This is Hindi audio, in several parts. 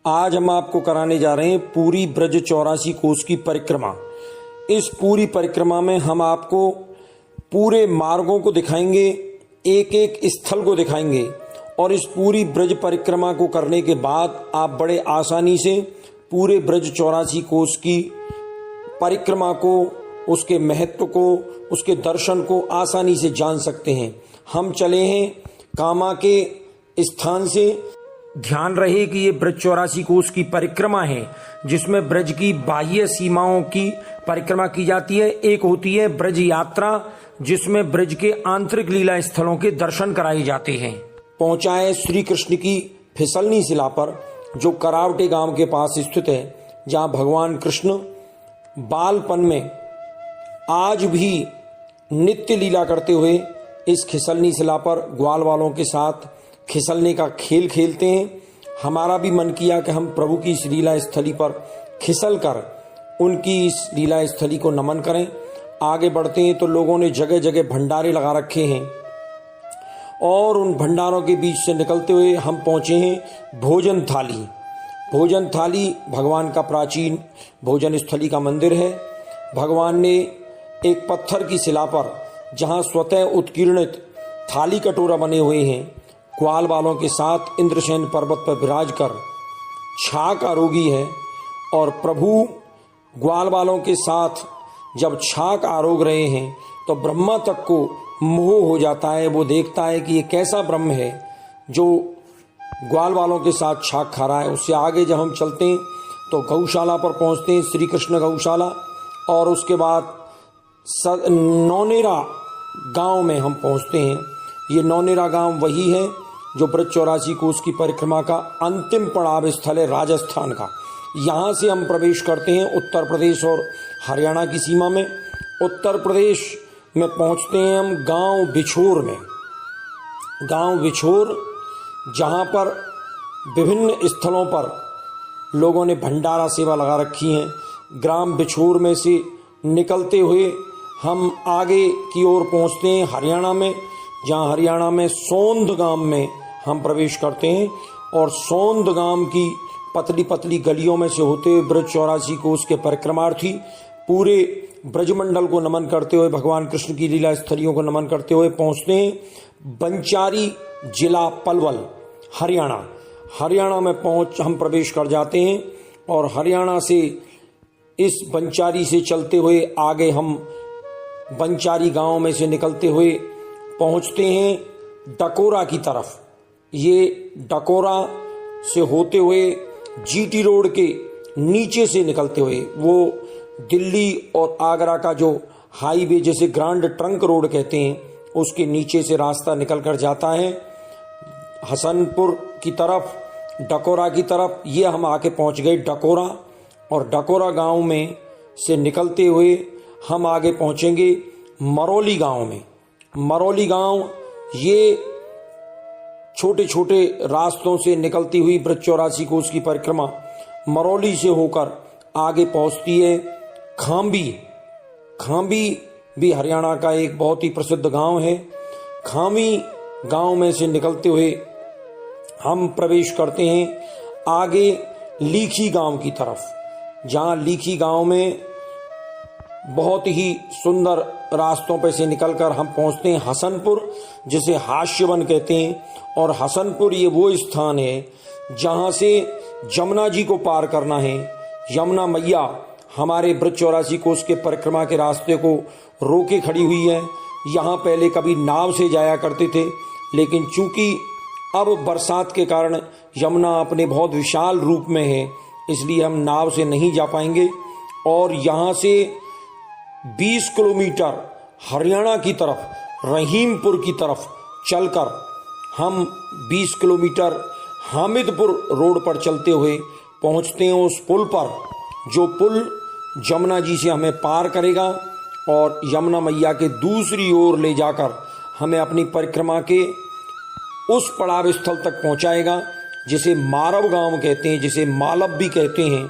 आज हम आपको कराने जा रहे हैं पूरी ब्रज 84 कोस की परिक्रमा। इस पूरी परिक्रमा में हम आपको पूरे मार्गों को दिखाएंगे, एक एक स्थल को दिखाएंगे और इस पूरी ब्रज परिक्रमा को करने के बाद आप बड़े आसानी से पूरे ब्रज 84 कोस की परिक्रमा को, उसके महत्व को, उसके दर्शन को आसानी से जान सकते हैं। हम चले हैं कामा के स्थान से। ध्यान रहे कि ये ब्रज 84 कोस की परिक्रमा है जिसमें ब्रज की बाह्य सीमाओं की परिक्रमा की जाती है। एक होती है ब्रज यात्रा जिसमें ब्रज के आंतरिक लीला स्थलों के दर्शन कराए जाते हैं। पहुंचा है श्री कृष्ण की फिसलनी शिला पर, जो करावटे गांव के पास स्थित है, जहां भगवान कृष्ण बालपन में आज भी नित्य लीला करते हुए इस खिसलनी शिला पर ग्वाल वालों के साथ खिसलने का खेल खेलते हैं। हमारा भी मन किया कि हम प्रभु की इस लीला स्थली पर खिसल कर उनकी इस लीला स्थली को नमन करें। आगे बढ़ते हैं तो लोगों ने जगह जगह भंडारे लगा रखे हैं और उन भंडारों के बीच से निकलते हुए हम पहुंचे हैं भोजन थाली। भोजन थाली भगवान का प्राचीन भोजन स्थली का मंदिर है। भगवान ने एक पत्थर की शिला पर, जहां स्वतः उत्कीर्णित थाली कटोरा बने हुए हैं, ग्वाल वालों के साथ इंद्रसेन पर्वत पर विराज कर छाक आरोगी है। और प्रभु ग्वाल वालों के साथ जब छाक आरोग रहे हैं तो ब्रह्मा तक को मोह हो जाता है। वो देखता है कि ये कैसा ब्रह्म है जो ग्वाल वालों के साथ छाक खा रहा है। उससे आगे जब हम चलते हैं तो गौशाला पर पहुंचते हैं, श्री कृष्ण गौशाला, और उसके बाद नौनेरा गांव में हम पहुंचते हैं। ये नौनेरा गांव वही है जो ब्रज 84 कोस की परिक्रमा का अंतिम पड़ाव स्थल है राजस्थान का। यहाँ से हम प्रवेश करते हैं उत्तर प्रदेश और हरियाणा की सीमा में। उत्तर प्रदेश में पहुँचते हैं हम गांव बिछोर में। गांव बिछोर, जहाँ पर विभिन्न स्थलों पर लोगों ने भंडारा सेवा लगा रखी है। ग्राम बिछोर में से निकलते हुए हम आगे की ओर पहुँचते हैं हरियाणा में, जहाँ हरियाणा में सोंध गांव में हम प्रवेश करते हैं। और सोंध गांव की पतली पतली गलियों में से होते हुए ब्रज 84 कोस के परिक्रमार्थी पूरे ब्रजमंडल को नमन करते हुए, भगवान कृष्ण की लीला स्थलियों को नमन करते हुए पहुंचते हैं बंचारी जिला पलवल, हरियाणा। हरियाणा में हम प्रवेश कर जाते हैं और हरियाणा से इस बंचारी से चलते हुए आगे हम बंचारी गांव में से निकलते हुए पहुंचते हैं डकोरा की तरफ। ये डकोरा से होते हुए जीटी रोड के नीचे से निकलते हुए वो दिल्ली और आगरा का जो हाईवे, जैसे ग्रांड ट्रंक रोड कहते हैं, उसके नीचे से रास्ता निकल कर जाता है हसनपुर की तरफ, डकोरा की तरफ। ये हम आके पहुंच गए डकोरा, और डकोरा गांव में से निकलते हुए हम आगे पहुंचेंगे मरौली गांव में। मरौली गांव ये छोटे छोटे रास्तों से निकलती हुई ब्रज 84 कोस की परिक्रमा मरौली से होकर आगे पहुंचती है खांबी। खांबी भी हरियाणा का एक बहुत ही प्रसिद्ध गांव है। खांबी गांव में से निकलते हुए हम प्रवेश करते हैं आगे लीखी गांव की तरफ, जहां लीखी गांव में बहुत ही सुंदर रास्तों पे से निकलकर हम पहुंचते हैं हसनपुर, जिसे हास्यवन कहते हैं। और हसनपुर ये वो स्थान है जहां से यमुना जी को पार करना है। यमुना मैया हमारे ब्रज 84 कोस के परिक्रमा के रास्ते को रोके खड़ी हुई है। यहाँ पहले कभी नाव से जाया करते थे, लेकिन चूंकि अब बरसात के कारण यमुना अपने बहुत विशाल रूप में है, इसलिए हम नाव से नहीं जा पाएंगे। और यहाँ से 20 किलोमीटर हरियाणा की तरफ, रहीमपुर की तरफ चलकर हम 20 किलोमीटर हामिदपुर रोड पर चलते हुए पहुंचते हैं उस पुल पर, जो पुल यमुना जी से हमें पार करेगा और यमुना मैया के दूसरी ओर ले जाकर हमें अपनी परिक्रमा के उस पड़ाव स्थल तक पहुंचाएगा जिसे मारव गांव कहते हैं, जिसे मालव भी कहते हैं।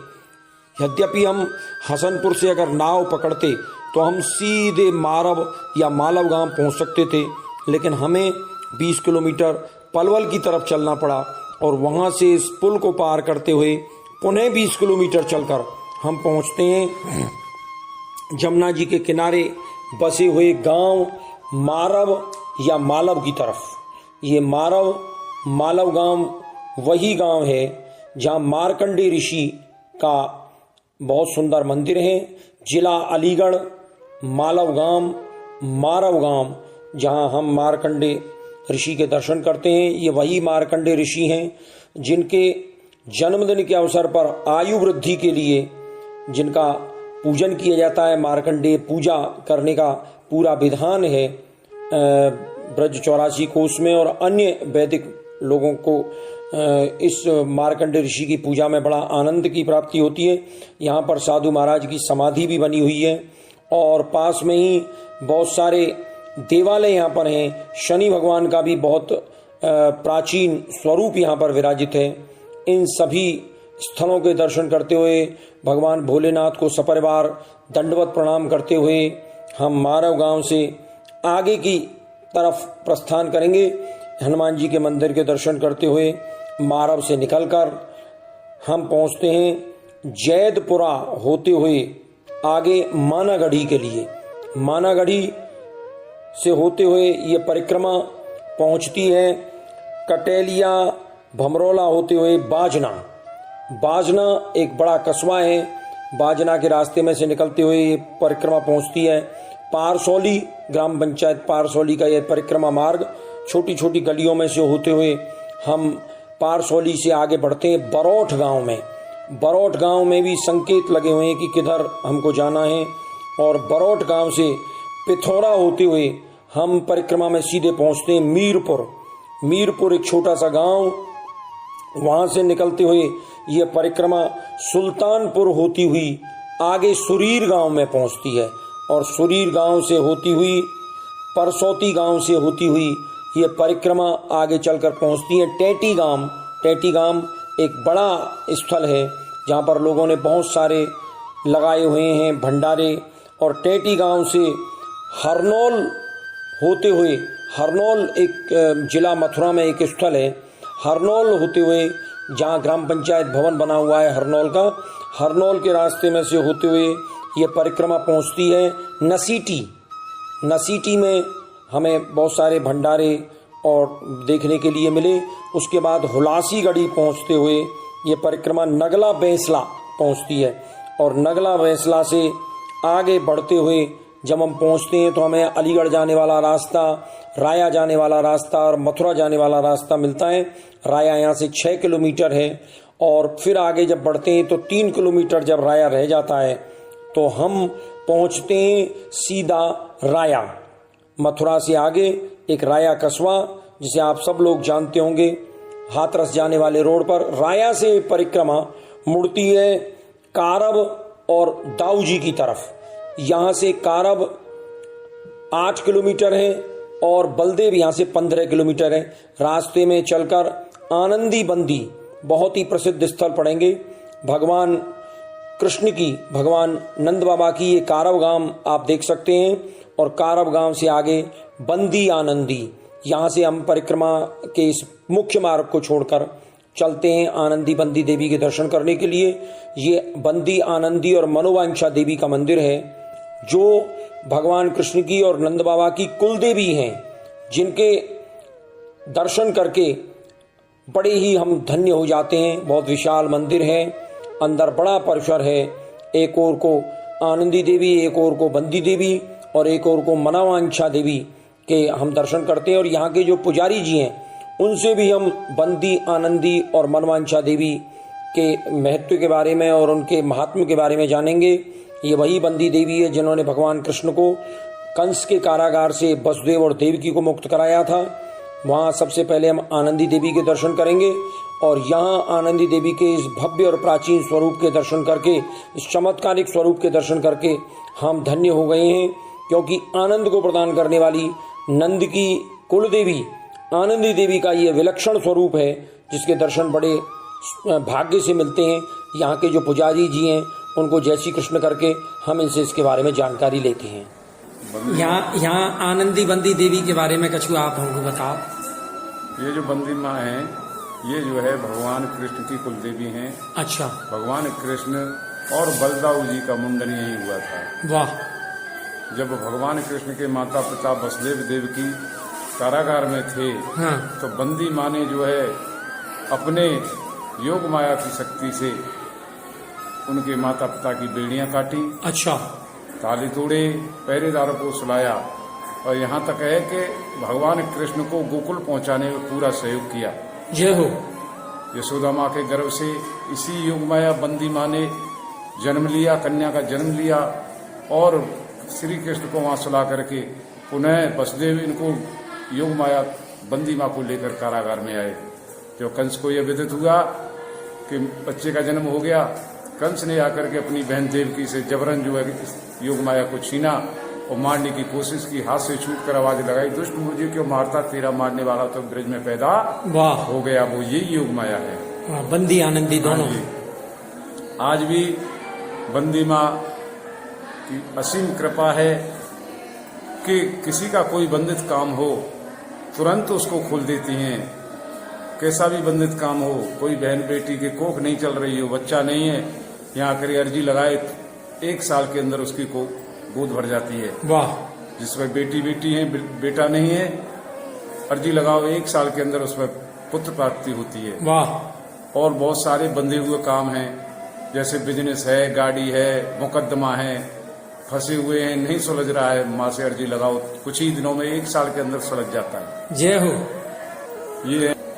यद्यपि हम हसनपुर से अगर नाव पकड़ते तो हम सीधे मारव या मालव गांव पहुंच सकते थे, लेकिन हमें 20 किलोमीटर पलवल की तरफ चलना पड़ा और वहाँ से इस पुल को पार करते हुए पुनः 20 किलोमीटर चलकर हम पहुँचते हैं जमुना जी के किनारे बसे हुए गांव मारव या मालव की तरफ। ये मालव गांव वही गांव है जहां मार्कंडेय ऋषि का बहुत सुंदर मंदिर है। जिला अलीगढ़, मारव गांव जहां हम मार्कंडेय ऋषि के दर्शन करते हैं। ये वही मार्कंडेय ऋषि हैं जिनके जन्मदिन के अवसर पर आयु वृद्धि के लिए जिनका पूजन किया जाता है। मार्कंडेय पूजा करने का पूरा विधान है ब्रज 84 कोष में, और अन्य वैदिक लोगों को इस मार्कंडेय ऋषि की पूजा में बड़ा आनंद की प्राप्ति होती है। यहाँ पर साधु महाराज की समाधि भी बनी हुई है और पास में ही बहुत सारे देवालय यहाँ पर हैं। शनि भगवान का भी बहुत प्राचीन स्वरूप यहाँ पर विराजित है। इन सभी स्थलों के दर्शन करते हुए भगवान भोलेनाथ को सपरिवार दंडवत प्रणाम करते हुए हम मारव गांव से आगे की तरफ प्रस्थान करेंगे। हनुमान जी के मंदिर के दर्शन करते हुए मारव से निकलकर हम पहुंचते हैं जैदपुरा होते हुए आगे मानागढ़ी के लिए। मानागढ़ी से होते हुए ये परिक्रमा पहुंचती है कटेलिया भमरौला होते हुए बाजना एक बड़ा कस्बा है। बाजना के रास्ते में से निकलते हुए ये परिक्रमा पहुंचती है पारसौली, ग्राम पंचायत पारसौली का यह परिक्रमा मार्ग छोटी छोटी गलियों में से होते हुए हम पारसौली से आगे बढ़ते हैं बरौठ गांव में। बरौठ गांव में भी संकेत लगे हुए हैं कि किधर हमको जाना है, और बरौठ गांव से पिथौरा होते हुए हम परिक्रमा में सीधे पहुंचते हैं मीरपुर एक छोटा सा गांव। वहां से निकलते हुए ये परिक्रमा सुल्तानपुर होती हुई आगे सुरीर गांव में पहुंचती है, और सुरीर गांव से होती हुई परसौती गांव से होती हुई ये परिक्रमा आगे चलकर पहुंचती है टेटी गांव एक बड़ा स्थल है जहां पर लोगों ने बहुत सारे लगाए हुए हैं भंडारे। और टेटी गांव से हरनौल होते हुए, हरनौल एक जिला मथुरा में एक स्थल है, हरनौल होते हुए जहां ग्राम पंचायत भवन बना हुआ है हरनौल का, हरनौल के रास्ते में से होते हुए ये परिक्रमा पहुंचती है नसीटी में हमें बहुत सारे भंडारे और देखने के लिए मिले। उसके बाद हुलासी गढ़ी पहुंचते हुए ये परिक्रमा नगला बैंसला पहुंचती है, और नगला बैंसला से आगे बढ़ते हुए जब हम पहुंचते हैं तो हमें अलीगढ़ जाने वाला रास्ता, राया जाने वाला रास्ता और मथुरा जाने वाला रास्ता मिलता है। राया यहाँ से 6 किलोमीटर है, और फिर आगे जब बढ़ते हैं तो 3 किलोमीटर जब राया रह जाता है तो हम पहुंचते हैं सीधा राया। मथुरा से आगे एक राया कस्बा जिसे आप सब लोग जानते होंगे, हाथरस जाने वाले रोड पर। राया से परिक्रमा मुड़ती है कारब और दाऊजी की तरफ। यहाँ से कारब 8 किलोमीटर है और बलदेव यहाँ से 15 किलोमीटर है। रास्ते में चलकर आनंदी बंदी बहुत ही प्रसिद्ध स्थल पड़ेंगे। भगवान कृष्ण की, भगवान नंद बाबा की ये कारव गांव आप देख सकते हैं, और कारव गांव से आगे बंदी आनंदी, यहाँ से हम परिक्रमा के इस मुख्य मार्ग को छोड़कर चलते हैं आनंदी बंदी देवी के दर्शन करने के लिए। ये बंदी आनंदी और मनोवांछा देवी का मंदिर है जो भगवान कृष्ण की और नंद बाबा की कुल देवी हैं, जिनके दर्शन करके बड़े ही हम धन्य हो जाते हैं। बहुत विशाल मंदिर है, अंदर बड़ा परिसर है। एक ओर को आनंदी देवी, एक ओर को बंदी देवी और एक ओर को मनोवांछा देवी के हम दर्शन करते हैं। और यहाँ के जो पुजारी जी हैं उनसे भी हम बंदी आनंदी और मनोवांछा देवी के महत्व के बारे में और उनके महात्म्य के बारे में जानेंगे। ये वही बंदी देवी है जिन्होंने भगवान कृष्ण को कंस के कारागार से वसुदेव और देवकी को मुक्त कराया था। वहाँ सबसे पहले हम आनंदी देवी के दर्शन करेंगे, और यहाँ आनंदी देवी के इस भव्य और प्राचीन स्वरूप के दर्शन करके, इस चमत्कारिक स्वरूप के दर्शन करके हम धन्य हो गए हैं, क्योंकि आनंद को प्रदान करने वाली नंद की कुल देवी आनंदी देवी का ये विलक्षण स्वरूप है, जिसके दर्शन बड़े भाग्य से मिलते हैं। यहाँ के जो पुजारी जी हैं उनको जय श्री कृष्ण करके हम इनसे इसके बारे में जानकारी लेते हैं। यहाँ आनंदी बंदी देवी के बारे में कछु आप हमको बताओ। ये जो बंदी माँ है ये जो है भगवान कृष्ण की कुल देवी हैं। अच्छा। भगवान कृष्ण और बलदाऊ जी का मुंडन यही हुआ था। वाह। जब भगवान कृष्ण के माता पिता वसुदेव देव की कारागार में थे, हाँ। तो बंदी माँ ने जो है अपने योग माया की शक्ति से उनके माता पिता की बेड़ियां काटी। अच्छा। ताले तोड़े, पहरेदारों को सुलाया, और यहाँ तक है कि भगवान कृष्ण को गोकुल पहुंचाने में पूरा सहयोग किया। जय हो। यशोदा माँ के गर्भ से इसी योग माया बंदी माँ ने जन्म लिया, कन्या का जन्म लिया, और श्री कृष्ण को वहां सुला करके पुनः वसुदेव इनको योग माया बंदी माँ को लेकर कारागार में आए। जो कंस को यह विदित हुआ कि बच्चे का जन्म हो गया, कंस ने आकर के अपनी बहन देवकी से जबरन जो है योग माया को छीना और मारने की कोशिश की। हाथ से छूट कर आवाज लगाई, दुष्ट मुझे क्यों मारता, तेरा मारने वाला तो ब्रज में पैदा हो गया। वो यही योग माया है। बंदी आनंदी दोनों। आज भी बंदी माँ की असीम कृपा है कि किसी का कोई बंधित काम हो तुरंत उसको खोल देती हैं। कैसा भी बंधित काम हो, कोई बहन बेटी के कोख नहीं चल रही हो, बच्चा नहीं है, यहाँ कर अर्जी लगाए 1 साल के अंदर उसकी को गोद भर जाती है। वाह। जिसमें बेटी है, बेटा नहीं है, अर्जी लगाओ 1 साल के अंदर उसमें पुत्र प्राप्ति होती है। वाह। और बहुत सारे बंधे हुए काम हैं, जैसे बिजनेस है, गाड़ी है, मुकदमा है, फंसे हुए हैं, नहीं सुलझ रहा है, माँ से अर्जी लगाओ, कुछ ही दिनों में 1 साल के अंदर सुलझ जाता है। जय हो।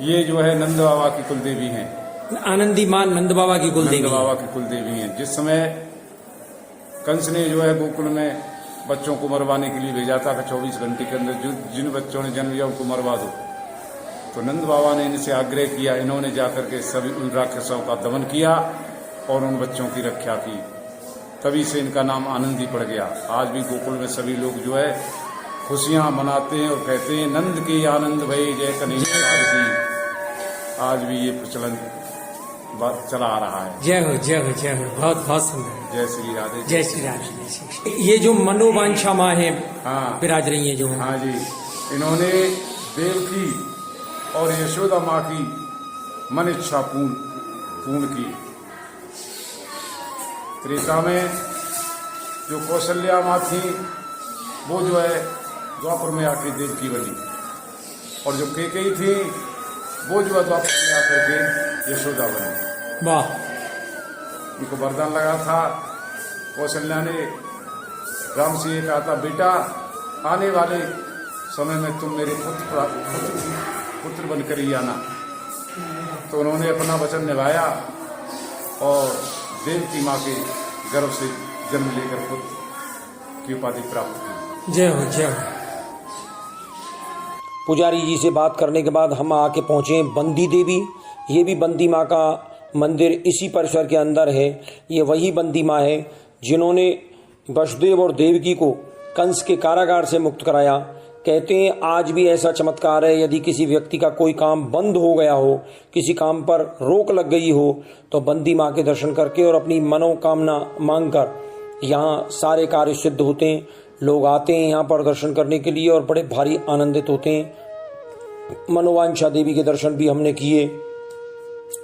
ये जो है नंद बाबा की कुल देवी हैं। आनंदी माँ नंद बाबा की कुल देवी। नंद बाबा की कुल देवी हैं। जिस समय कंस ने जो है गोकुल में बच्चों को मरवाने के लिए भेजा था कि 24 घंटे के अंदर जिन बच्चों ने जन्म लिया उनको मरवा दो, तो नंद बाबा ने इनसे आग्रह किया। इन्होंने जाकर के सभी उन राक्षसों का दमन किया और उन बच्चों की रक्षा की। तभी से इनका नाम आनंदी पड़ गया। आज भी गोकुल में सभी लोग जो है खुशियां मनाते हैं और कहते हैं नंद की आनंद भई जय कन्हैया की। आज भी ये प्रचलन चला आ रहा है। जय हो, जय हो, जय हो। बहुत बहुत सुंदर। जय श्री राधे। जय श्री राधे। ये जो मनोवांछा माँ है, हाँ, विराज रही है जो। हाँ जी, इन्होंने देवकी और यशोदा माँ की मन इच्छा पूर्ण की। त्रेता में जो कौशल्या माँ थी वो जो है द्वापर में आके देवकी बनी, और जो कैकेयी थी वो जो है द्वापर में आकर के यशोदा बनी। वाह। उनको वरदान लगा था। कौशल्या ने राम से ये कहा था, बेटा आने वाले समय में तुम मेरे पुत्र बनकर ही आना। तो उन्होंने अपना वचन निभाया और देवकी माँ के गर्भ से जन्म लेकर पुत्र की उपाधि प्राप्त की। जय हो, जय हो। पुजारी जी से बात करने के बाद हम आके पहुंचे बंदी देवी। ये भी बंदी माँ का मंदिर इसी परिसर के अंदर है। ये वही बंदी माँ है जिन्होंने वसुदेव और देवकी को कंस के कारागार से मुक्त कराया। कहते हैं आज भी ऐसा चमत्कार है, यदि किसी व्यक्ति का कोई काम बंद हो गया हो, किसी काम पर रोक लग गई हो, तो बंदी माँ के दर्शन करके और अपनी मनोकामना मांगकर यहाँ सारे कार्य सिद्ध होते हैं। लोग आते हैं यहाँ पर दर्शन करने के लिए और बड़े भारी आनंदित होते हैं। मनोवांछा देवी के दर्शन भी हमने किए।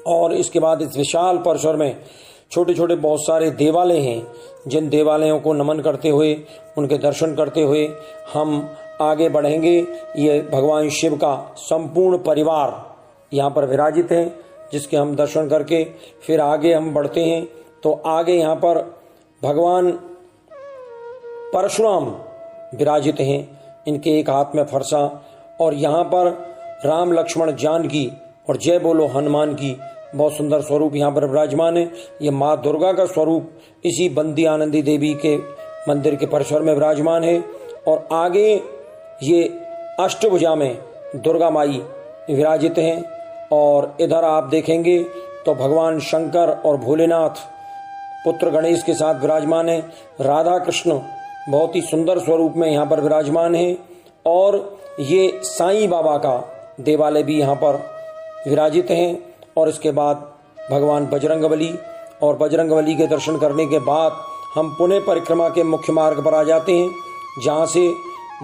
और इसके बाद इस विशाल परिसर में छोटे छोटे बहुत सारे देवालय हैं, जिन देवालयों को नमन करते हुए, उनके दर्शन करते हुए हम आगे बढ़ेंगे। ये भगवान शिव का संपूर्ण परिवार यहाँ पर विराजित है, जिसके हम दर्शन करके फिर आगे हम बढ़ते हैं। तो आगे यहाँ पर भगवान परशुराम विराजित हैं, इनके एक हाथ में फरसा, और यहाँ पर राम लक्ष्मण जानकी और जय बोलो हनुमान की बहुत सुंदर स्वरूप यहाँ पर विराजमान है। ये माँ दुर्गा का स्वरूप इसी बंदी आनंदी देवी के मंदिर के परिसर में विराजमान है। और आगे ये अष्टभुजा में दुर्गा माई विराजित हैं, और इधर आप देखेंगे तो भगवान शंकर और भोलेनाथ पुत्र गणेश के साथ विराजमान है। राधा कृष्ण बहुत ही सुंदर स्वरूप में यहाँ पर विराजमान है। और ये साईं बाबा का देवालय भी यहाँ पर विराजित हैं। और इसके बाद भगवान बजरंगबली, और बजरंगबली के दर्शन करने के बाद हम पुणे परिक्रमा के मुख्य मार्ग पर आ जाते हैं, जहाँ से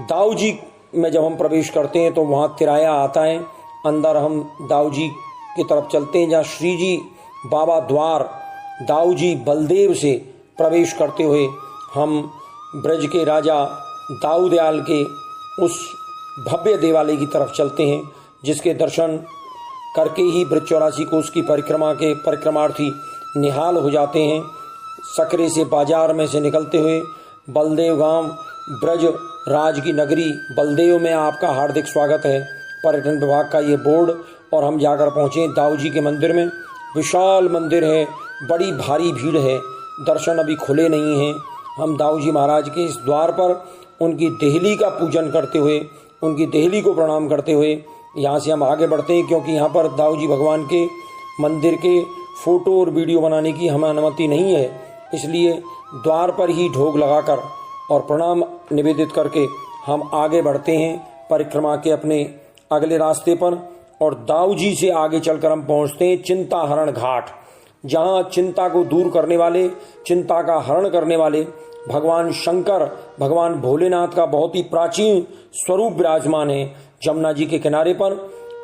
दाऊजी में जब हम प्रवेश करते हैं तो वहाँ तिराया आता है। अंदर हम दाऊजी की तरफ चलते हैं, जहाँ श्री जी बाबा द्वार दाऊ जी बलदेव से प्रवेश करते हुए हम ब्रज के राजा दाऊ दयाल के उस भव्य देवालय की तरफ चलते हैं, जिसके दर्शन करके ही ब्रज 84 कोस की परिक्रमा के परिक्रमार्थी निहाल हो जाते हैं। सकरे से बाजार में से निकलते हुए बलदेव गांव ब्रज राज की नगरी बलदेव में आपका हार्दिक स्वागत है। पर्यटन विभाग का ये बोर्ड, और हम जाकर पहुँचे दाऊ जी के मंदिर में। विशाल मंदिर है, बड़ी भारी भीड़ है, दर्शन अभी खुले नहीं हैं। हम दाऊ जी महाराज के इस द्वार पर उनकी देहली का पूजन करते हुए, उनकी देहली को प्रणाम करते हुए यहाँ से हम आगे बढ़ते हैं, क्योंकि यहाँ पर दाऊ जी भगवान के मंदिर के फोटो और वीडियो बनाने की हमें अनुमति नहीं है। इसलिए द्वार पर ही ढोग लगाकर और प्रणाम निवेदित करके हम आगे बढ़ते हैं परिक्रमा के अपने अगले रास्ते पर। और दाऊ जी से आगे चलकर हम पहुँचते हैं चिंता हरण घाट, जहाँ चिंता को दूर करने वाले, चिंता का हरण करने वाले भगवान शंकर, भगवान भोलेनाथ का बहुत ही प्राचीन स्वरूप विराजमान है जमुना जी के किनारे पर।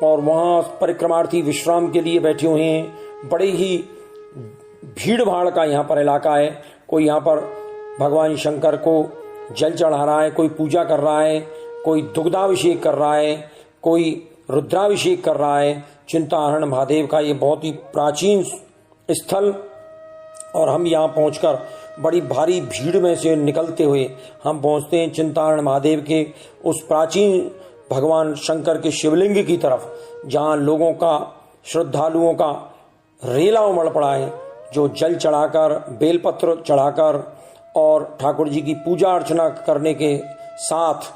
और वहाँ परिक्रमार्थी विश्राम के लिए बैठे हुए हैं। बड़े ही भीड़ भाड़ का यहाँ पर इलाका है। कोई यहाँ पर भगवान शंकर को जल चढ़ा रहा है, कोई पूजा कर रहा है, कोई दुग्धाभिषेक कर रहा है, कोई रुद्राभिषेक कर रहा है। चिंताहरण महादेव का ये बहुत ही प्राचीन स्थल, और हम यहाँ पहुंचकर बड़ी भारी भीड़ में से निकलते हुए हम पहुंचते हैं चिंताहरण महादेव के उस प्राचीन भगवान शंकर के शिवलिंग की तरफ, जहाँ लोगों का, श्रद्धालुओं का रेला उमड़ पड़ा है, जो जल चढ़ाकर, बेलपत्र चढ़ाकर और ठाकुर जी की पूजा अर्चना करने के साथ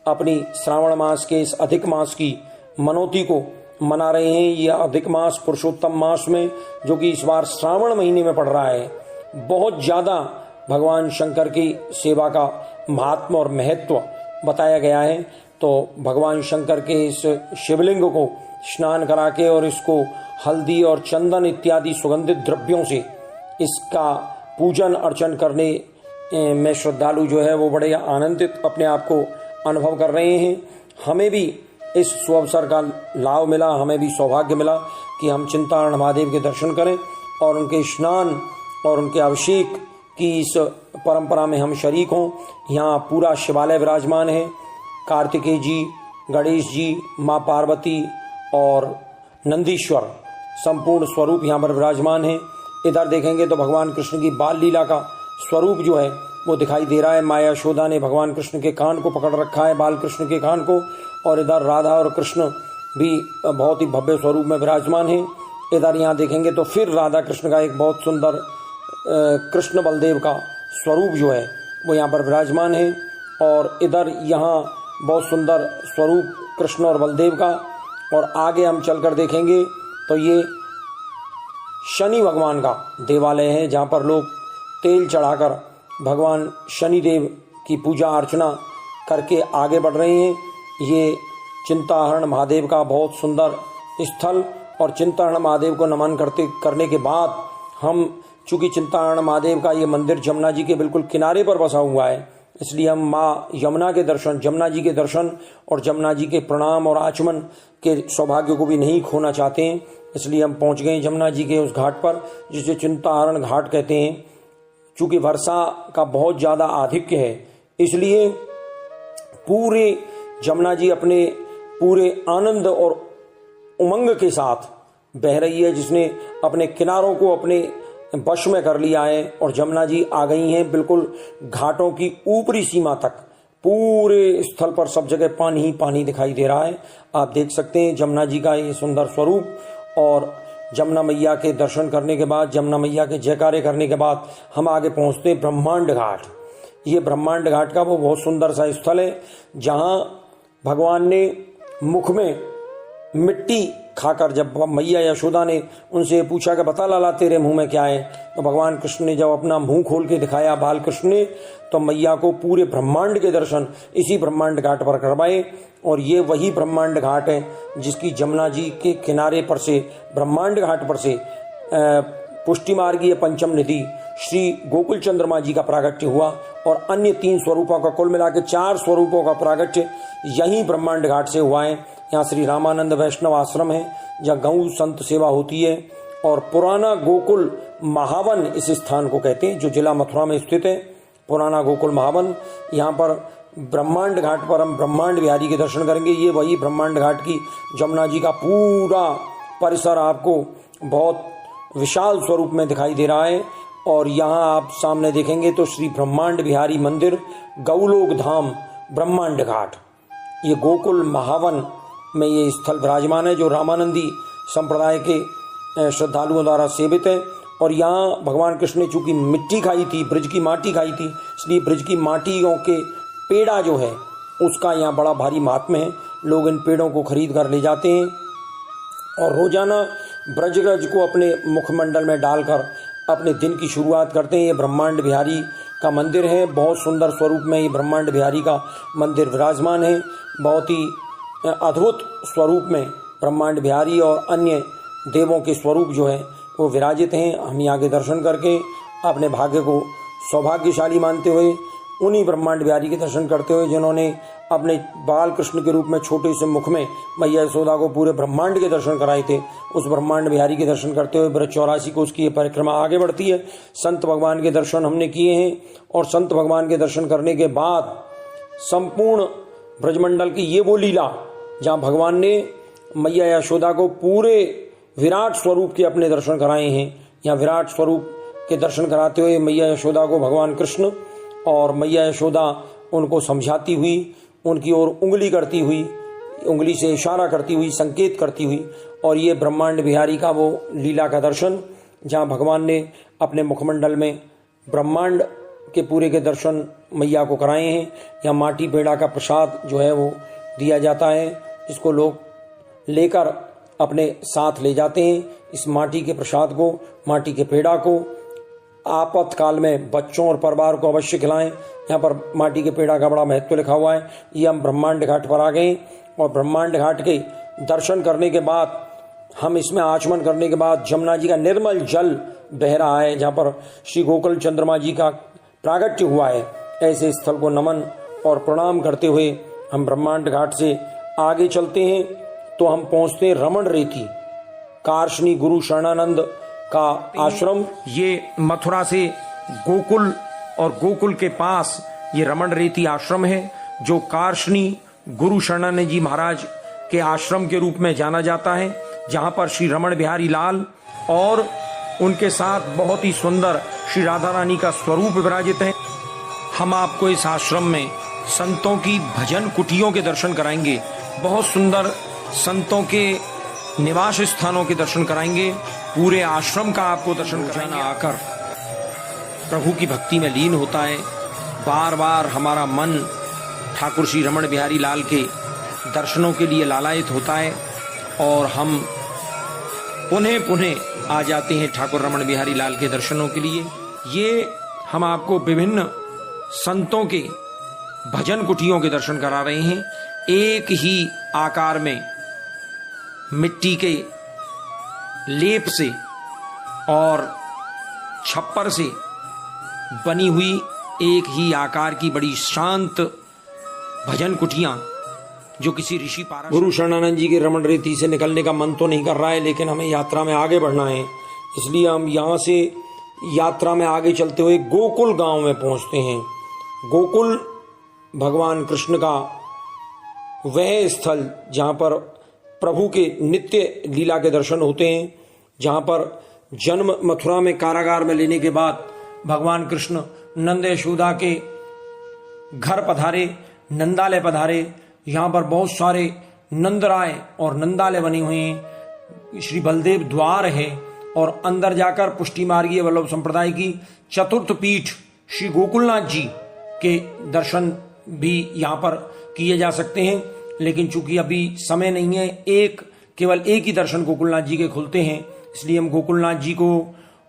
अपनी श्रावण मास के इस अधिक मास की मनौती को मना रहे हैं। यह अधिक मास पुरुषोत्तम मास में, जो कि इस बार श्रावण महीने में पड़ रहा है, बहुत ज़्यादा भगवान शंकर की सेवा का महात्म और महत्व बताया गया है। तो भगवान शंकर के इस शिवलिंग को स्नान करा के और इसको हल्दी और चंदन इत्यादि सुगंधित द्रव्यों से इसका पूजन अर्चन करने में श्रद्धालु जो है वो बड़े आनंदित अपने आप को अनुभव कर रहे हैं। हमें भी इस सुअवसर का लाभ मिला, हमें भी सौभाग्य मिला कि हम चिंताहरण महादेव के दर्शन करें और उनके स्नान और उनके अभिषेक की इस परंपरा में हम शरीक हों। यहाँ पूरा शिवालय विराजमान है। कार्तिकेय जी, गणेश जी, माँ पार्वती और नंदीश्वर संपूर्ण स्वरूप यहाँ पर विराजमान है। इधर देखेंगे तो भगवान कृष्ण की बाल लीला का स्वरूप जो है वो दिखाई दे रहा है। माया यशोदा ने भगवान कृष्ण के कान को पकड़ रखा है, बाल कृष्ण के कान को, और इधर राधा और कृष्ण भी बहुत ही भव्य स्वरूप में विराजमान है। इधर यहाँ देखेंगे तो फिर राधा कृष्ण का एक बहुत सुंदर कृष्ण बलदेव का स्वरूप जो है वो यहाँ पर विराजमान है। और इधर यहाँ बहुत सुंदर स्वरूप कृष्ण और बलदेव का। और आगे हम चलकर देखेंगे तो ये शनि भगवान का देवालय है, जहाँ पर लोग तेल चढ़ाकर भगवान शनिदेव की पूजा अर्चना करके आगे बढ़ रहे हैं। ये चिंताहरण महादेव का बहुत सुंदर स्थल। और चिंताहरण महादेव को नमन करने के बाद हम, चूंकि चिंताहरण महादेव का ये मंदिर जमुना जी के बिल्कुल किनारे पर बसा हुआ है, इसलिए हम माँ यमुना के दर्शन, जमुना जी के दर्शन और जमुना जी के प्रणाम और आचमन के सौभाग्य को भी नहीं खोना चाहते हैं। इसलिए हम पहुँच गए जमुना जी के उस घाट पर, जिसे चिंताहरण घाट कहते हैं। चूँकि वर्षा का बहुत ज़्यादा आधिक्य है, इसलिए पूरे जमुना जी अपने पूरे आनंद और उमंग के साथ बह रही है, जिसने अपने किनारों को अपने वश में कर लिया है। और जमुना जी आ गई हैं बिल्कुल घाटों की ऊपरी सीमा तक। पूरे स्थल पर सब जगह पानी ही पानी दिखाई दे रहा है। आप देख सकते हैं जमुना जी का ये सुंदर स्वरूप। और जमुना मैया के दर्शन करने के बाद, जमुना मैया के जयकारे करने के बाद हम आगे पहुंचते हैं ब्रह्मांड घाट। ये ब्रह्मांड घाट का वो बहुत सुंदर सा स्थल है, जहां भगवान ने मुख में मिट्टी खाकर, जब मैया यशोदा ने उनसे पूछा कि बता लाला तेरे मुंह में क्या है, तो भगवान कृष्ण ने जब अपना मुंह खोल के दिखाया बाल कृष्ण ने, तो मैया को पूरे ब्रह्मांड के दर्शन इसी ब्रह्मांड घाट पर करवाए। और ये वही ब्रह्मांड घाट है जिसकी जमुना जी के किनारे पर से, ब्रह्मांड घाट पर से पुष्टि मार्गीय पंचम निधि श्री गोकुल चंद्रमा जी का प्रागट्य हुआ। और अन्य 3 स्वरूपों का, कुल मिला के 4 स्वरूपों का प्रागट्य यही ब्रह्मांड घाट से हुआ है। यहाँ श्री रामानंद वैष्णव आश्रम है, जहाँ गौ संत सेवा होती है। और पुराना गोकुल महावन इस स्थान को कहते हैं, जो जिला मथुरा में स्थित है। पुराना गोकुल महावन, यहाँ पर ब्रह्मांड घाट पर हम ब्रह्मांड बिहारी के दर्शन करेंगे। ये वही ब्रह्मांड घाट की जमुना जी का पूरा परिसर आपको बहुत विशाल स्वरूप में दिखाई दे रहा है। और यहाँ आप सामने देखेंगे तो श्री ब्रह्मांड बिहारी मंदिर, गौलोक धाम, ब्रह्मांड घाट, ये गोकुल महावन में ये स्थल विराजमान है, जो रामानंदी संप्रदाय के श्रद्धालुओं द्वारा सेवित है। और यहाँ भगवान कृष्ण ने चूंकि मिट्टी खाई थी, ब्रज की माटी खाई थी, इसलिए ब्रज की माटियों के पेड़ा जो है उसका यहाँ बड़ा भारी महात्म्य है। लोग इन पेड़ों को खरीद कर ले जाते हैं और रोजाना ब्रजरज को अपने मुखमंडल में डालकर अपने दिन की शुरुआत करते हैं। ये ब्रह्मांड बिहारी का मंदिर है, बहुत सुंदर स्वरूप में ये ब्रह्मांड बिहारी का मंदिर विराजमान है। बहुत ही अद्भुत स्वरूप में ब्रह्मांड बिहारी और अन्य देवों के स्वरूप जो है वो विराजित हैं। हम यहाँ के दर्शन करके अपने भाग्य को सौभाग्यशाली मानते हुए, उन्हीं ब्रह्मांड बिहारी के दर्शन करते हुए जिन्होंने अपने बाल कृष्ण के रूप में छोटे से मुख में मैया यशोदा को पूरे ब्रह्मांड के दर्शन कराए थे, उस ब्रह्मांड बिहारी के दर्शन करते हुए ब्रज 84 को उसकी ये परिक्रमा आगे बढ़ती है। संत भगवान के दर्शन हमने किए हैं और संत भगवान के दर्शन करने के बाद संपूर्ण ब्रजमंडल की ये वो लीला जहाँ भगवान ने मैया यशोदा को पूरे विराट स्वरूप के अपने दर्शन कराए हैं। यहाँ विराट स्वरूप के दर्शन कराते हुए मैया यशोदा को भगवान कृष्ण और मैया यशोदा उनको समझाती हुई, उनकी ओर उंगली करती हुई, उंगली से इशारा करती हुई, संकेत करती हुई, और ये ब्रह्मांड बिहारी का वो लीला का दर्शन जहाँ भगवान ने अपने मुखमंडल में ब्रह्मांड के पूरे के दर्शन मैया को कराए हैं। यहाँ माटी पेड़ा का प्रसाद जो है वो दिया जाता है, इसको लोग लेकर अपने साथ ले जाते हैं। इस माटी के प्रसाद को, माटी के पेड़ा को आपातकाल में बच्चों और परिवार को अवश्य खिलाएं। यहाँ पर माटी के पेड़ा का बड़ा महत्व लिखा हुआ है। ये हम ब्रह्मांड घाट पर आ गए और ब्रह्मांड घाट के दर्शन करने के बाद, हम इसमें आचमन करने के बाद जमुना जी का निर्मल जल बह रहा है, जहाँ पर श्री गोकुल चंद्रमा जी का प्रागट्य हुआ है। ऐसे स्थल को नमन और प्रणाम करते हुए हम ब्रह्मांड घाट से आगे चलते हैं तो हम पहुंचते हैं रमण रेती, कार्षणी गुरु शरणानंद का आश्रम। ये मथुरा से गोकुल और गोकुल के पास ये रमण रेती आश्रम है, जो कार्षणी गुरु शरणानंद जी महाराज के आश्रम के रूप में जाना जाता है, जहां पर श्री रमण बिहारी लाल और उनके साथ बहुत ही सुंदर श्री राधा रानी का स्वरूप विराजित है। हम आपको इस आश्रम में संतों की भजन कुटियों के दर्शन कराएंगे, बहुत सुंदर संतों के निवास स्थानों के दर्शन कराएंगे। पूरे आश्रम का आपको दर्शन कराना आकर प्रभु की भक्ति में लीन होता है। बार बार हमारा मन ठाकुर श्री रमण बिहारी लाल के दर्शनों के लिए लालायित होता है और हम पुनः पुनः आ जाते हैं ठाकुर रमण बिहारी लाल के दर्शनों के लिए। ये हम आपको विभिन्न संतों के भजन कुटियों के दर्शन करा रहे हैं। एक ही आकार में मिट्टी के लेप से और छप्पर से बनी हुई एक ही आकार की बड़ी शांत भजन कुटियां, जो किसी ऋषि पारा गुरु शरणानंद जी के रमण रेती से निकलने का मन तो नहीं कर रहा है, लेकिन हमें यात्रा में आगे बढ़ना है, इसलिए हम यहाँ से यात्रा में आगे चलते हुए गोकुल गांव में पहुंचते हैं। गोकुल भगवान कृष्ण का वह स्थल जहाँ पर प्रभु के नित्य लीला के दर्शन होते हैं, जहाँ पर जन्म मथुरा में कारागार में लेने के बाद भगवान कृष्ण नंद यशोदा के घर पधारे, नंदालय पधारे। यहाँ पर बहुत सारे नंदराय और नंदालय बने हुए हैं। श्री बलदेव द्वार है और अंदर जाकर पुष्टि मार्गीय वल्लभ संप्रदाय की चतुर्थ पीठ श्री गोकुलनाथ जी के दर्शन भी यहाँ पर किए जा सकते हैं, लेकिन चूंकि अभी समय नहीं है, केवल एक ही दर्शन गोकुलनाथ जी के खुलते हैं, इसलिए हम गोकुलनाथ जी को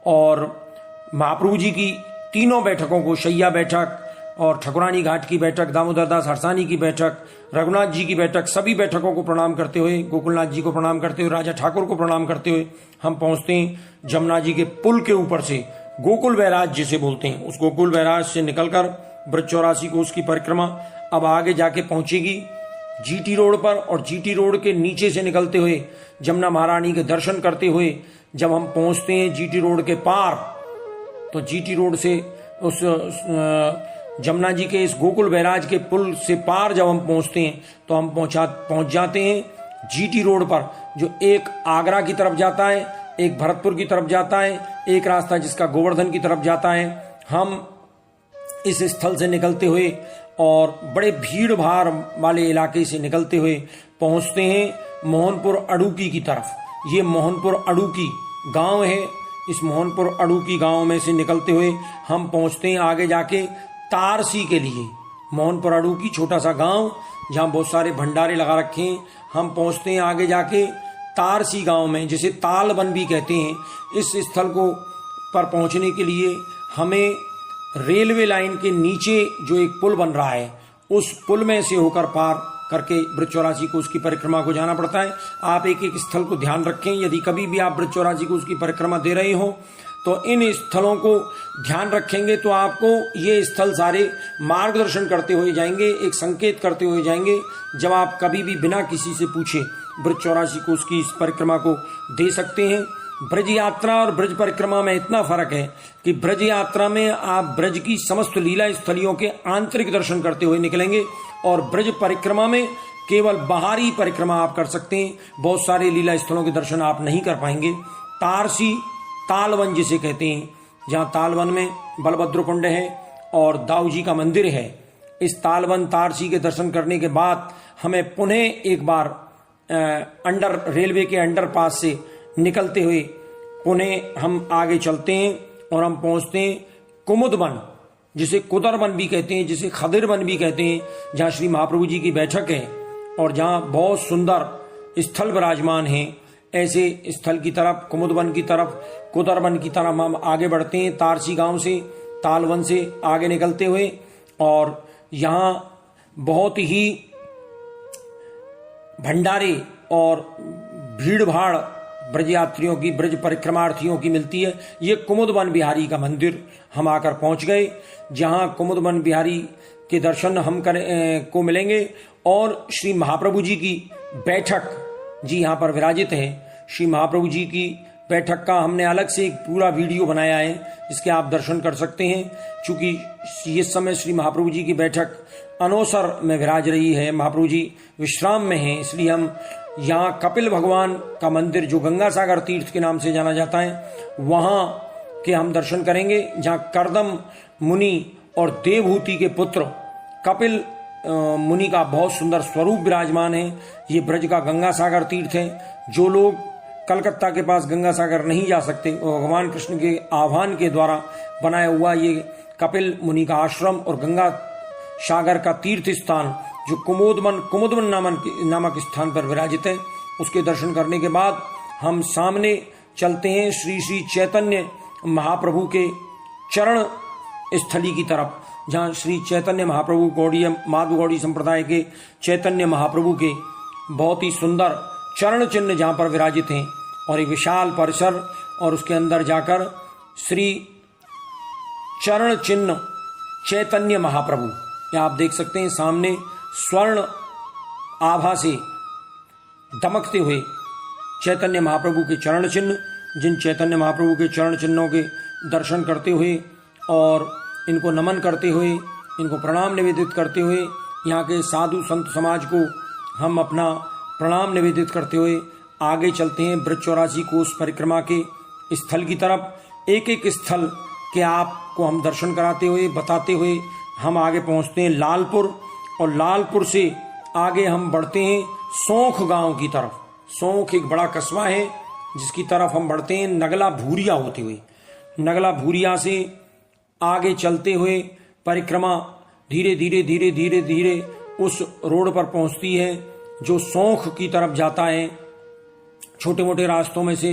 और महाप्रभु जी की तीनों बैठकों को, शैया बैठक और ठकुरानी घाट की बैठक, दामोदर दास हरसानी की बैठक, रघुनाथ जी की बैठक, सभी बैठकों को प्रणाम करते हुए, गोकुलनाथ जी को प्रणाम करते हुए, राजा ठाकुर को प्रणाम करते हुए हम पहुंचते हैं जमुना जी के पुल के ऊपर से गोकुल बैराज जिसे बोलते हैं, उस गोकुल बैराज से निकलकर ब्रज 84 कोस की परिक्रमा अब आगे जाके पहुंचेगी जीटी रोड पर और जीटी रोड के नीचे से निकलते हुए जमुना महारानी के दर्शन करते हुए जब हम पहुंचते हैं जीटी रोड के पार, तो जीटी रोड से उस जमुना जी के इस गोकुल बैराज के पुल से पार जब हम पहुंचते हैं तो हम पहुंच जाते हैं जीटी रोड पर, जो एक आगरा की तरफ जाता है, एक भरतपुर की तरफ जाता है, एक रास्ता जिसका गोवर्धन की तरफ जाता है। हम इस स्थल से निकलते हुए और बड़े भीड़ भाड़ वाले इलाके से निकलते हुए पहुंचते हैं मोहनपुर अड़ूकी की तरफ। ये मोहनपुर अड़ूकी गांव है। इस मोहनपुर अड़ूकी गांव में से निकलते हुए हम पहुंचते हैं आगे जाके तारसी के लिए। मोहनपुर अड़ूकी छोटा सा गांव जहां बहुत सारे भंडारे लगा रखे हैं। हम पहुंचते हैं आगे जाके तारसी गांव में, जिसे तालवन भी कहते हैं। इस स्थल को पर पहुंचने के लिए हमें रेलवे लाइन के नीचे जो एक पुल बन रहा है, उस पुल में से होकर पार करके ब्रज 84 कोस की परिक्रमा को जाना पड़ता है। आप एक एक स्थल को ध्यान रखें। यदि कभी भी आप ब्रज 84 कोस की परिक्रमा दे रहे हो तो इन स्थलों को ध्यान रखेंगे तो आपको ये स्थल सारे मार्गदर्शन करते हुए जाएंगे, एक संकेत करते हुए जाएंगे। जब आप कभी भी बिना किसी से पूछे ब्रज 84 कोस की इस परिक्रमा को दे सकते हैं। ब्रज यात्रा और ब्रज परिक्रमा में इतना फर्क है कि ब्रज यात्रा में आप ब्रज की समस्त लीला स्थलियों के आंतरिक दर्शन करते हुए निकलेंगे और ब्रज परिक्रमा में केवल बाहरी परिक्रमा आप कर सकते हैं। बहुत सारे लीला स्थलों के दर्शन आप नहीं कर पाएंगे। तारसी तालवन जिसे कहते हैं, जहां तालवन में बलभद्र कुंड है और दाऊ जी का मंदिर है। इस तालवन तारसी के दर्शन करने के बाद हमें पुनः एक बार अंडर रेलवे के अंडरपास से निकलते हुए पुनः हम आगे चलते हैं और हम पहुंचते हैं कुमुदवन, जिसे कुदरवन भी कहते हैं, जिसे खदिरवन भी कहते हैं, जहां श्री महाप्रभु जी की बैठक है और जहां बहुत सुंदर स्थल विराजमान हैं। ऐसे स्थल की तरफ, कुमुदवन की तरफ, कुदरवन की तरफ हम आगे बढ़ते हैं तारसी गांव से, तालवन से आगे निकलते हुए। और यहां बहुत ही भंडारे और भीड़ भाड़ ब्रज यात्रियों की, ब्रज परिक्रमार्थियों की मिलती है। ये कुमुदवन बिहारी का मंदिर हम आकर पहुंच गए, जहां कुमुदवन बिहारी के दर्शन हम को मिलेंगे और श्री महाप्रभु जी की बैठक जी यहाँ पर विराजित है। श्री महाप्रभु जी की बैठक का हमने अलग से एक पूरा वीडियो बनाया है, जिसके आप दर्शन कर सकते हैं। चूंकि इस समय श्री महाप्रभु जी की बैठक अनोसर में विराज रही है, महाप्रभु जी विश्राम में हैं, इसलिए हम यहाँ कपिल भगवान का मंदिर, जो गंगा सागर तीर्थ के नाम से जाना जाता है, वहाँ के हम दर्शन करेंगे, जहाँ करदम मुनि और देवहूति के पुत्र कपिल मुनि का बहुत सुंदर स्वरूप विराजमान है। ये ब्रज का गंगा सागर तीर्थ है। जो लोग कलकत्ता के पास गंगा सागर नहीं जा सकते, वो भगवान कृष्ण के आह्वान के द्वारा बनाया हुआ ये कपिल मुनि का आश्रम और गंगा सागर का तीर्थ स्थान, जो कुमुदवन नामक स्थान पर विराजित है, उसके दर्शन करने के बाद हम सामने चलते हैं श्री श्री चैतन्य महाप्रभु के चरण स्थली की तरफ, जहाँ श्री चैतन्य महाप्रभु माधव गौड़ी संप्रदाय के चैतन्य महाप्रभु के बहुत ही सुंदर चरण चिन्ह जहाँ पर विराजित हैं और एक विशाल परिसर, और उसके अंदर जाकर श्री चरण चिन्ह चैतन्य महाप्रभु, यहाँ आप देख सकते हैं सामने स्वर्ण आभा से दमकते हुए चैतन्य महाप्रभु के चरण चिन्ह। जिन चैतन्य महाप्रभु के चरण चिन्हों के दर्शन करते हुए और इनको नमन करते हुए, इनको प्रणाम निवेदित करते हुए, यहाँ के साधु संत समाज को हम अपना प्रणाम निवेदित करते हुए आगे चलते हैं ब्रज 84 कोस परिक्रमा के स्थल की तरफ। एक एक स्थल के आपको हम दर्शन कराते हुए, बताते हुए हम आगे पहुँचते हैं लालपुर, और लालपुर से आगे हम बढ़ते हैं सौंख गांव की तरफ। सौंख एक बड़ा कस्बा है जिसकी तरफ हम बढ़ते हैं नगला भूरिया होते हुए। नगला भूरिया से आगे चलते हुए परिक्रमा धीरे धीरे धीरे धीरे धीरे उस रोड पर पहुंचती है जो सौंख की तरफ जाता है। छोटे मोटे रास्तों में से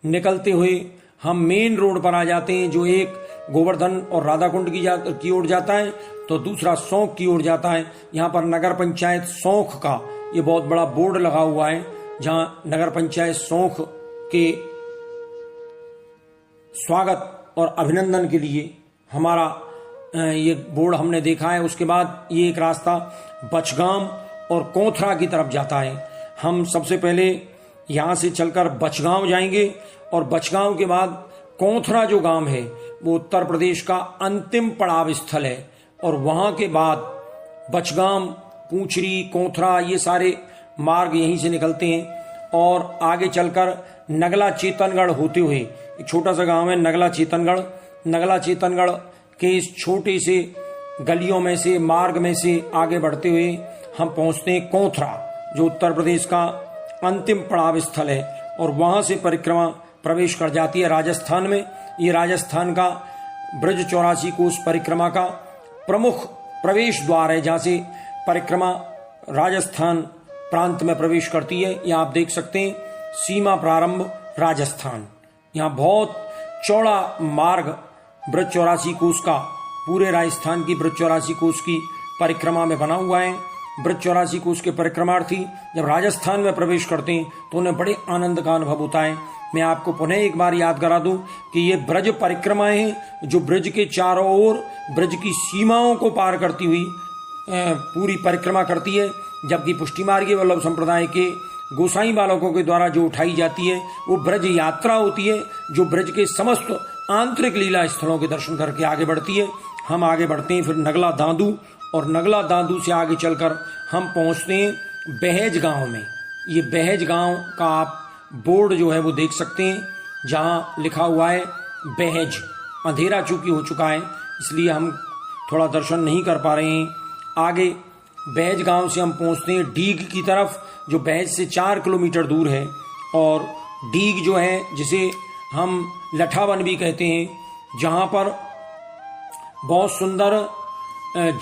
निकलते हुए हम मेन रोड पर आ जाते हैं, जो एक गोवर्धन और राधा कुंड की ओर जाता है तो दूसरा सौंख की ओर जाता है। यहाँ पर नगर पंचायत सौंख का ये बहुत बड़ा बोर्ड लगा हुआ है, जहाँ नगर पंचायत सौंख के स्वागत और अभिनंदन के लिए हमारा ये बोर्ड हमने देखा है। उसके बाद ये एक रास्ता बचगाम और कोथरा की तरफ जाता है। हम सबसे पहले यहाँ से चलकर बचगांव जाएंगे और बचगांव के बाद कोथरा जो गांव है वो उत्तर प्रदेश का अंतिम पड़ाव स्थल है और वहां के बाद बचगांव, पूंछरी, कोथरा ये सारे मार्ग यहीं से निकलते हैं और आगे चलकर नगला चेतनगढ़ होते हुए एक छोटा सा गांव है नगला चेतनगढ़। नगला चेतनगढ़ के इस छोटे से गलियों में से, मार्ग में से आगे बढ़ते हुए हम पहुंचते हैं कोथरा, जो उत्तर प्रदेश का अंतिम पड़ाव स्थल है और वहां से परिक्रमा प्रवेश कर जाती है राजस्थान में। ये राजस्थान का ब्रज 84 कोस परिक्रमा का प्रमुख प्रवेश द्वार है, जहां से परिक्रमा राजस्थान प्रांत में प्रवेश करती है। यहाँ आप देख सकते हैं सीमा प्रारंभ राजस्थान। यहाँ बहुत चौड़ा मार्ग ब्रज 84 कोस का, पूरे राजस्थान की ब्रज 84 कोस की परिक्रमा में बना हुआ है। ब्रज 84 कोस के परिक्रमार्थी जब राजस्थान में प्रवेश करते हैं तो उन्हें बड़े आनंद का अनुभव होता है। मैं आपको पुनः एक बार याद करा दूं कि ये ब्रज परिक्रमाएं हैं जो ब्रज के चारों ओर ब्रज की सीमाओं को पार करती हुई पूरी परिक्रमा करती है, जबकि पुष्टि मार्गीय वल्लभ संप्रदाय के गोसाई बालकों के द्वारा जो उठाई जाती है वो ब्रज यात्रा होती है, जो ब्रज के समस्त आंतरिक लीला स्थलों के दर्शन करके आगे बढ़ती है। हम आगे बढ़ते हैं फिर नगला दादू और नगला दादू से आगे चलकर हम पहुंचते हैं बहेज गांव में। ये बहेज गांव का आप बोर्ड जो है वो देख सकते हैं, जहां लिखा हुआ है बहेज। अंधेरा चूंकि हो चुका है इसलिए हम थोड़ा दर्शन नहीं कर पा रहे हैं। आगे बहेज गांव से हम पहुंचते हैं डीग की तरफ, जो बहेज से 4 किलोमीटर दूर है। और डीग जो है जिसे हम लठावन भी कहते हैं, जहां पर बहुत सुंदर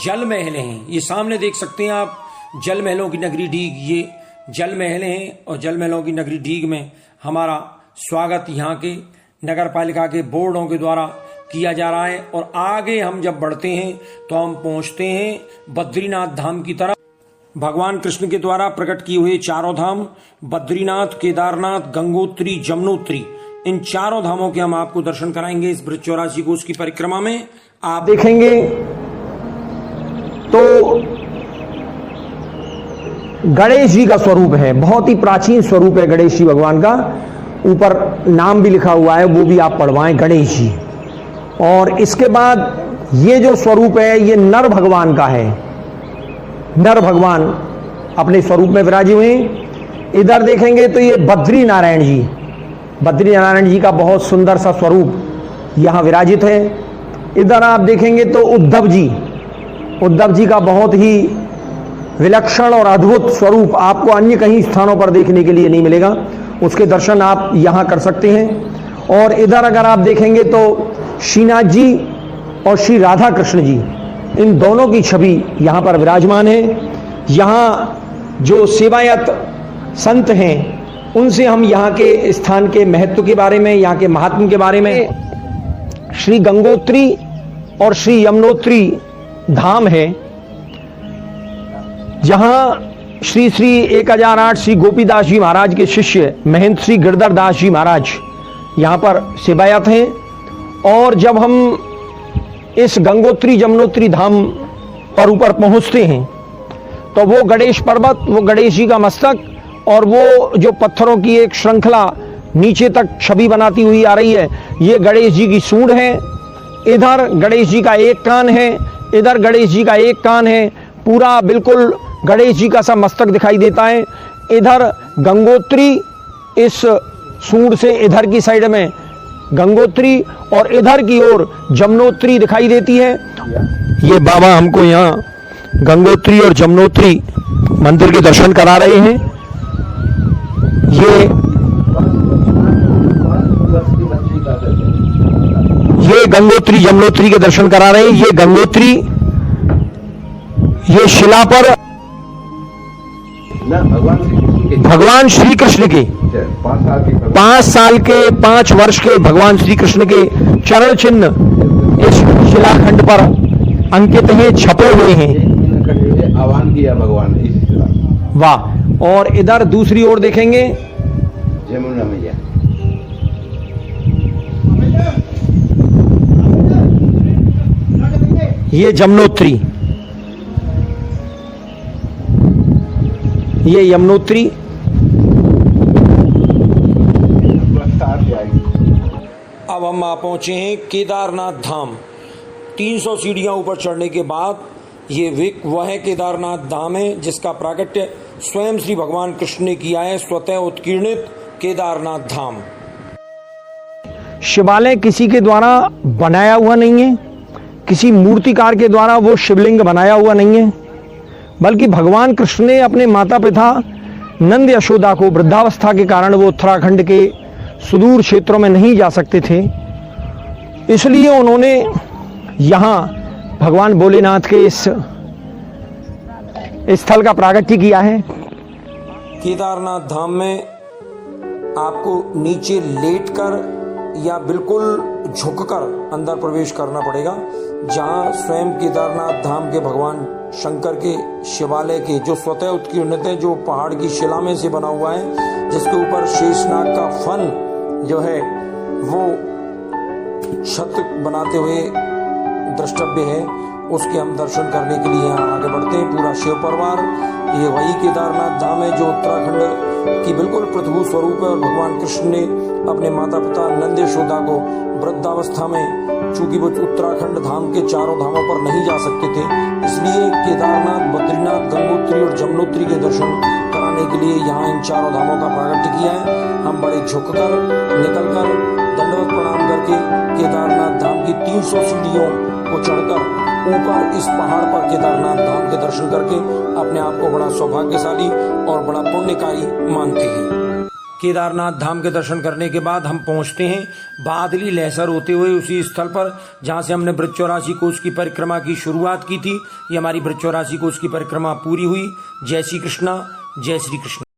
जल महल हैं। ये सामने देख सकते हैं आप जल महलों की नगरी डीग। ये जल महल हैं और जल महलों की नगरी डीग में हमारा स्वागत यहाँ के नगर पालिका के बोर्डों के द्वारा किया जा रहा है। और आगे हम जब बढ़ते हैं तो हम पहुंचते हैं बद्रीनाथ धाम की तरफ। भगवान कृष्ण के द्वारा प्रकट किए हुए चारों धाम बद्रीनाथ, केदारनाथ, गंगोत्री, जमुनोत्री, इन चारों धामों के हम आपको दर्शन कराएंगे इस ब्रज 84 कोस की परिक्रमा में। आप देखेंगे तो गणेश जी का स्वरूप है, बहुत ही प्राचीन स्वरूप है गणेश जी भगवान का। ऊपर नाम भी लिखा हुआ है, वो भी आप पढ़वाएं, गणेश जी। और इसके बाद ये जो स्वरूप है ये नर भगवान का है। नर भगवान अपने स्वरूप में विराजे हुए हैं। इधर देखेंगे तो ये बद्री नारायण जी, बद्री नारायण जी का बहुत सुंदर सा स्वरूप यहाँ विराजित है। इधर आप देखेंगे तो उद्धव जी, उद्धव जी का बहुत ही विलक्षण और अद्भुत स्वरूप आपको अन्य कहीं स्थानों पर देखने के लिए नहीं मिलेगा। उसके दर्शन आप यहाँ कर सकते हैं। और इधर अगर आप देखेंगे तो श्रीनाथ जी और श्री राधा कृष्ण जी, इन दोनों की छवि यहाँ पर विराजमान है। यहाँ जो सेवायत संत हैं उनसे हम यहाँ के स्थान के महत्व के बारे में, यहाँ के महात्म्य के बारे में, श्री गंगोत्री और श्री यमुनोत्री धाम है, जहां श्री श्री 1008 श्री गोपीदास जी महाराज के शिष्य महंत श्री गिरधर दास जी महाराज यहां पर सेवायत हैं। और जब हम इस गंगोत्री जमुनोत्री धाम पर ऊपर पहुंचते हैं तो वो गणेश पर्वत, वो गणेश जी का मस्तक और वो जो पत्थरों की एक श्रृंखला नीचे तक छवि बनाती हुई आ रही है, ये गणेश जी की सूंड है। इधर गणेश जी का एक कान है, इधर गणेश जी का एक कान है, पूरा बिल्कुल गणेश जी का सा मस्तक दिखाई देता है। इधर गंगोत्री, इस सूंड से इधर की साइड में गंगोत्री और इधर की ओर जमुनोत्री दिखाई देती है। ये बाबा हमको यहाँ गंगोत्री और जमुनोत्री मंदिर के दर्शन करा रहे हैं। ये गंगोत्री जमुनोत्री के दर्शन करा रहे हैं। ये गंगोत्री, ये शिला पर भगवान श्री कृष्ण के 5 साल के 5 वर्ष के भगवान श्री कृष्ण के चरण चिन्ह इस शिलाखंड पर अंकित हैं, छपे हुए हैं। आह्वान किया भगवान ने इस शिला। वाह। और इधर दूसरी ओर देखेंगे जमुना मैया, ये जमुनोत्री। ये यमुनोत्री, अब हम आ पहुंचे हैं केदारनाथ धाम। 300 सीढ़ियां ऊपर चढ़ने के बाद ये वह केदारनाथ धाम है जिसका प्राकट्य स्वयं श्री भगवान कृष्ण ने किया है, स्वतः उत्कीर्णित केदारनाथ धाम। शिवालय किसी के द्वारा बनाया हुआ नहीं है, किसी मूर्तिकार के द्वारा वो शिवलिंग बनाया हुआ नहीं है, बल्कि भगवान कृष्ण ने अपने माता पिता नंद यशोदा को, वृद्धावस्था के कारण वो उत्तराखंड के सुदूर क्षेत्रों में नहीं जा सकते थे, इसलिए उन्होंने यहाँ भगवान भोलेनाथ के इस स्थल का प्राकट्य किया है। केदारनाथ धाम में आपको नीचे लेटकर या बिल्कुल झुककर अंदर प्रवेश करना पड़ेगा, जहां स्वयं केदारनाथ धाम के भगवान शंकर के शिवालय के जो स्वतः उत्कीर्णित है, जो पहाड़ की शिला में से बना हुआ है, जिसके ऊपर शेषनाग का फन जो है वो छत बनाते हुए द्रष्टव्य है, उसके हम दर्शन करने के लिए यहाँ आगे बढ़ते हैं। पूरा शिव परिवार, ये वही केदारनाथ धाम है जो उत्तराखंड की बिल्कुल प्रतिभू स्वरूप है और भगवान कृष्ण ने अपने माता पिता नंद यशोदा को वृद्धावस्था में, चूंकि वो उत्तराखंड धाम के चारों धामों पर नहीं जा सकते थे, इसलिए केदारनाथ, बद्रीनाथ, गंगोत्री और जमुनोत्री के दर्शन कराने के लिए यहाँ इन चारों धामों का प्राकट्य किया है। हम बड़े झुककर, निकलकर, दंडवत प्रणाम करके केदारनाथ धाम की 300 सीढ़ियों को चढ़कर ऊपर इस पहाड़ पर केदारनाथ धाम के दर्शन करके अपने आप को बड़ा सौभाग्यशाली और बड़ा पुण्यकारी मानते हैं। केदारनाथ धाम के दर्शन करने के बाद हम पहुंचते हैं बादली लहसर होते हुए उसी स्थल पर जहां से हमने ब्रज 84 कोस की परिक्रमा की शुरुआत की थी। ये हमारी ब्रज 84 कोस की परिक्रमा पूरी हुई। जय श्री कृष्णा, जय श्री कृष्ण।